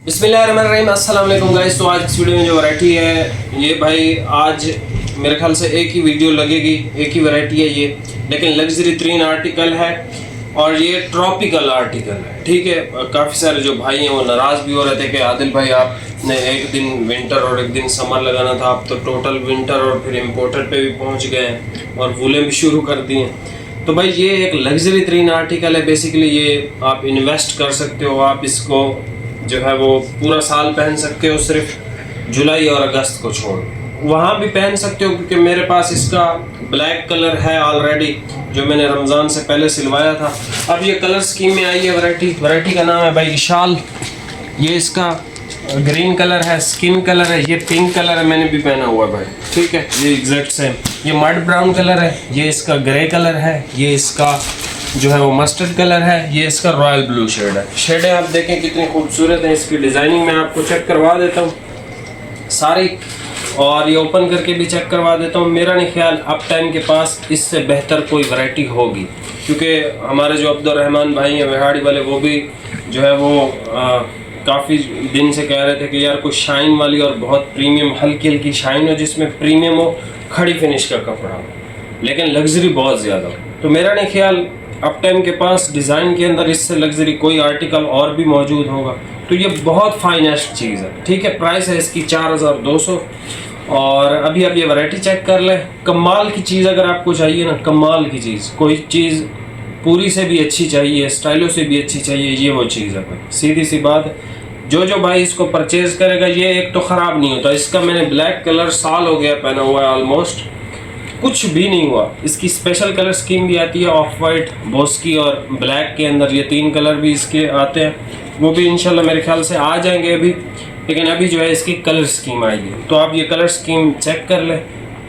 बिस्मिल्लाहिर्रहमानिर्रहीम, अस्सलाम वालेकुम गाइस। तो आज इस वीडियो में जो वैरायटी है ये भाई आज मेरे ख्याल से एक ही वीडियो लगेगी, एक ही वैरायटी है ये, लेकिन लग्जरी तरीन आर्टिकल है और ये ट्रॉपिकल आर्टिकल है। ठीक है, काफ़ी सारे जो भाई हैं वो नाराज़ भी हो रहे थे कि आदिल भाई आपने एक दिन विंटर और एक दिन समर लगाना था, आप तो टोटल विंटर और फिर इम्पोर्टेड पे भी पहुँच गए हैं और वूलें भी शुरू कर दी हैं। तो भाई ये एक लग्जरी तरीन आर्टिकल है। बेसिकली ये आप इन्वेस्ट कर सकते हो, आप इसको जो है वो पूरा साल पहन सकते हो, सिर्फ जुलाई और अगस्त को छोड़ वहाँ भी पहन सकते हो, क्योंकि मेरे पास इसका ब्लैक कलर है ऑलरेडी जो मैंने रमज़ान से पहले सिलवाया था। अब ये कलर स्कीम में आई है वैरायटी का नाम है भाई इशाल। ये इसका ग्रीन कलर है, स्किन कलर है, ये पिंक कलर है, मैंने भी पहना हुआ है भाई। ठीक है, ये एग्जैक्ट सेम। ये मड ब्राउन कलर है, ये इसका ग्रे कलर है, ये इसका जो है वो मस्टर्ड कलर है, ये इसका रॉयल ब्लू शेड है। शेडें आप देखें कितनी खूबसूरत है। इसकी डिज़ाइनिंग मैं आपको चेक करवा देता हूँ सारी, और ये ओपन करके भी चेक करवा देता हूँ। मेरा नहीं ख्याल अप टाइम के पास इससे बेहतर कोई वैरायटी होगी, क्योंकि हमारे जो अब्दुर्रहमान भाई हैं विहाड़ी वाले, वो भी जो है वो काफ़ी दिन से कह रहे थे कि यार कुछ शाइन वाली और बहुत प्रीमियम हल्की हल्की शाइन हो, जिसमें प्रीमियम हो, खड़ी फिनिश का कपड़ा हो, लेकिन लग्जरी बहुत ज़्यादा हो। तो मेरा नहीं ख्याल अप टाइम के पास डिज़ाइन के अंदर इससे लग्जरी कोई आर्टिकल और भी मौजूद होगा। तो ये बहुत फाइनेस्ट चीज़ है। ठीक है, प्राइस है इसकी 4200। और अभी आप ये वैरायटी चेक कर लें। कमाल की चीज़ अगर आपको चाहिए ना, कमाल की चीज़, कोई चीज़ पूरी से भी अच्छी चाहिए, स्टाइलों से भी अच्छी चाहिए, ये वो चीज़ है भाई। सीधी सी बात, जो भाई इसको परचेज़ करेगा ये एक तो ख़राब नहीं होता। इसका मैंने ब्लैक कलर साल हो गया पहना हुआ है, ऑलमोस्ट कुछ भी नहीं हुआ। इसकी स्पेशल कलर स्कीम भी आती है, ऑफ वाइट, बोस्की और ब्लैक के अंदर ये 3 कलर भी इसके आते हैं। वो भी इंशाल्लाह मेरे ख्याल से आ जाएंगे अभी, लेकिन अभी जो है इसकी कलर स्कीम आएगी। तो आप ये कलर स्कीम चेक कर लें।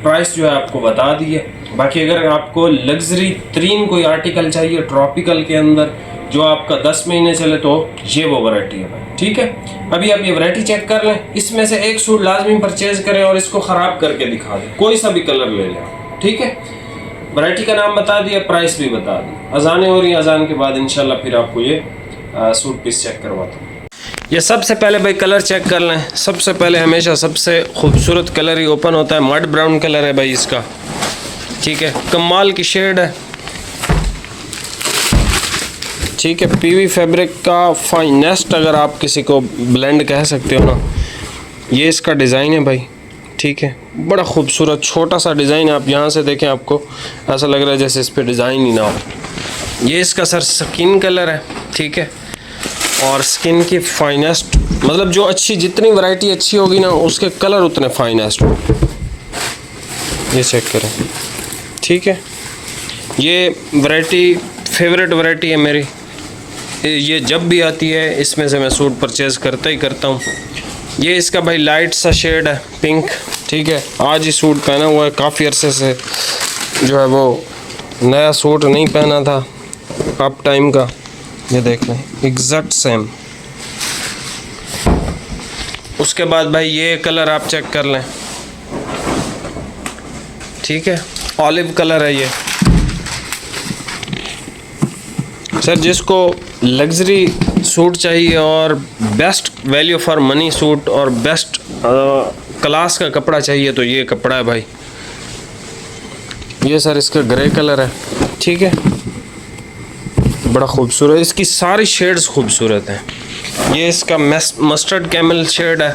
प्राइस जो है आपको बता दिए। बाकी अगर आपको लग्जरी तरीन कोई आर्टिकल चाहिए ट्रॉपिकल के अंदर जो आपका 10 महीने चले, तो ये वो वैरायटी है भाई। ठीक है, अभी आप ये वैरायटी चेक कर लें। इसमें से एक सूट लाजमी परचेज करें और इसको ख़राब करके दिखा दें, कोई सा भी कलर ले लें। ठीक है, वैरायटी का नाम बता दिया, प्राइस भी बता दी। अजानें हो रही हैं, अजान के बाद इंशाल्लाह फिर आपको ये सूट पीस चेक करवाता हूँ। ये सबसे पहले भाई कलर चेक कर लें। सबसे पहले हमेशा सबसे खूबसूरत कलर ही ओपन होता है। मड ब्राउन कलर है भाई इसका। ठीक है, कमाल की शेड है। ठीक है, पीवी फैब्रिक का फाइनेस्ट अगर आप किसी को ब्लेंड कह सकते हो ना, ये इसका डिज़ाइन है भाई। ठीक है, बड़ा खूबसूरत छोटा सा डिज़ाइन है। आप यहाँ से देखें, आपको ऐसा लग रहा है जैसे इस पर डिज़ाइन ही ना हो। ये इसका सर स्किन कलर है। ठीक है, और स्किन की फाइनेस्ट, मतलब जो अच्छी, जितनी वैरायटी अच्छी होगी ना, उसके कलर उतने फाइनेस्ट हो। ये चेक करें। ठीक है, ये वैरायटी फेवरेट वैरायटी है मेरी। ये जब भी आती है इसमें से मैं सूट परचेज़ करता ही करता हूँ। ये इसका भाई लाइट सा शेड है, पिंक। ठीक है, आज ही सूट पहना हुआ है, काफ़ी अरसे से जो है वो नया सूट नहीं पहना था अप टाइम का। ये देख लें, एग्जैक्ट सेम। उसके बाद भाई ये कलर आप चेक कर लें। ठीक है, ऑलिव कलर है ये। सर, जिसको लग्जरी सूट चाहिए और best value for money suit और बेस्ट क्लास का कपड़ा चाहिए, तो ये कपड़ा है भाई। ये सर इसका ग्रे कलर है। ठीक है, बड़ा खूबसूरत, इसकी सारी शेड्स खूबसूरत हैं। ये इसका मस्टर्ड कैमल शेड है।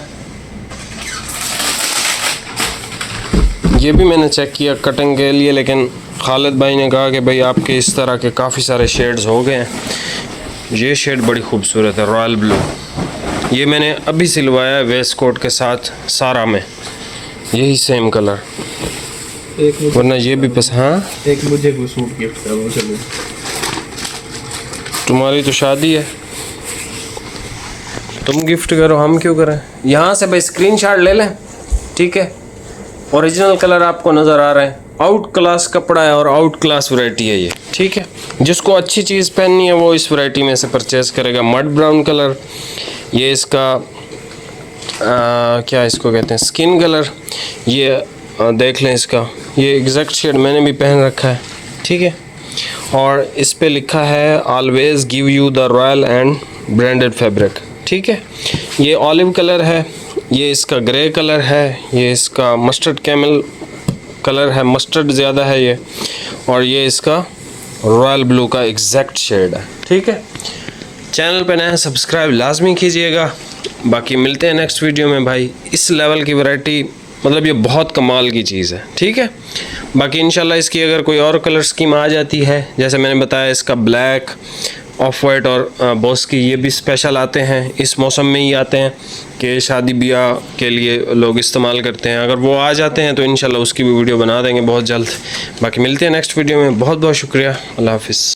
ये भी मैंने चेक किया कटिंग के लिए, लेकिन खालिद भाई ने कहा कि भाई आपके इस तरह के काफ़ी सारे शेड्स हो गए हैं। ये शेड बड़ी खूबसूरत है, रॉयल ब्लू। ये मैंने अभी सिलवाया है वेस्ट कोट के साथ सारा में, यही सेम कलर। वरना ये भी पसंद। हाँ, एक मुझे कोई सूट गिफ्ट करो। चलो, तुम्हारी तो शादी है, तुम गिफ्ट करो, हम क्यों करें। यहाँ से भाई स्क्रीनशॉट ले लें। ठीक है, ओरिजिनल कलर आपको नज़र आ रहा है। आउट क्लास कपड़ा है और आउट क्लास वैरायटी है ये। ठीक है, जिसको अच्छी चीज़ पहननी है वो इस वैरायटी में से परचेज़ करेगा। मड ब्राउन कलर, ये इसका क्या इसको कहते हैं, स्किन कलर। ये देख लें इसका, ये एग्जैक्ट शेड मैंने भी पहन रखा है। ठीक है, और इस पे लिखा है always give you the royal and branded fabric. ठीक है। ये ऑलिव कलर है, ये इसका ग्रे कलर है, ये इसका मस्टर्ड कैमल कलर है, मस्टर्ड ज़्यादा है ये, और ये इसका रॉयल ब्लू का एग्जैक्ट शेड है। ठीक है, चैनल पे नया सब्सक्राइब लाजमी कीजिएगा। बाकी मिलते हैं नेक्स्ट वीडियो में भाई। इस लेवल की वैरायटी मतलब ये बहुत कमाल की चीज़ है। ठीक है, बाकी इंशाल्लाह इसकी अगर कोई और कलर स्कीम आ जाती है, जैसे मैंने बताया इसका ब्लैक, ऑफ वाइट और बॉस की ये भी स्पेशल आते हैं, इस मौसम में ही आते हैं कि शादी ब्याह के लिए लोग इस्तेमाल करते हैं। अगर वो आ जाते हैं तो इंशाल्लाह उसकी भी वीडियो बना देंगे बहुत जल्द। बाकी मिलते हैं नेक्स्ट वीडियो में। बहुत बहुत शुक्रिया, अल्लाह हाफिज़।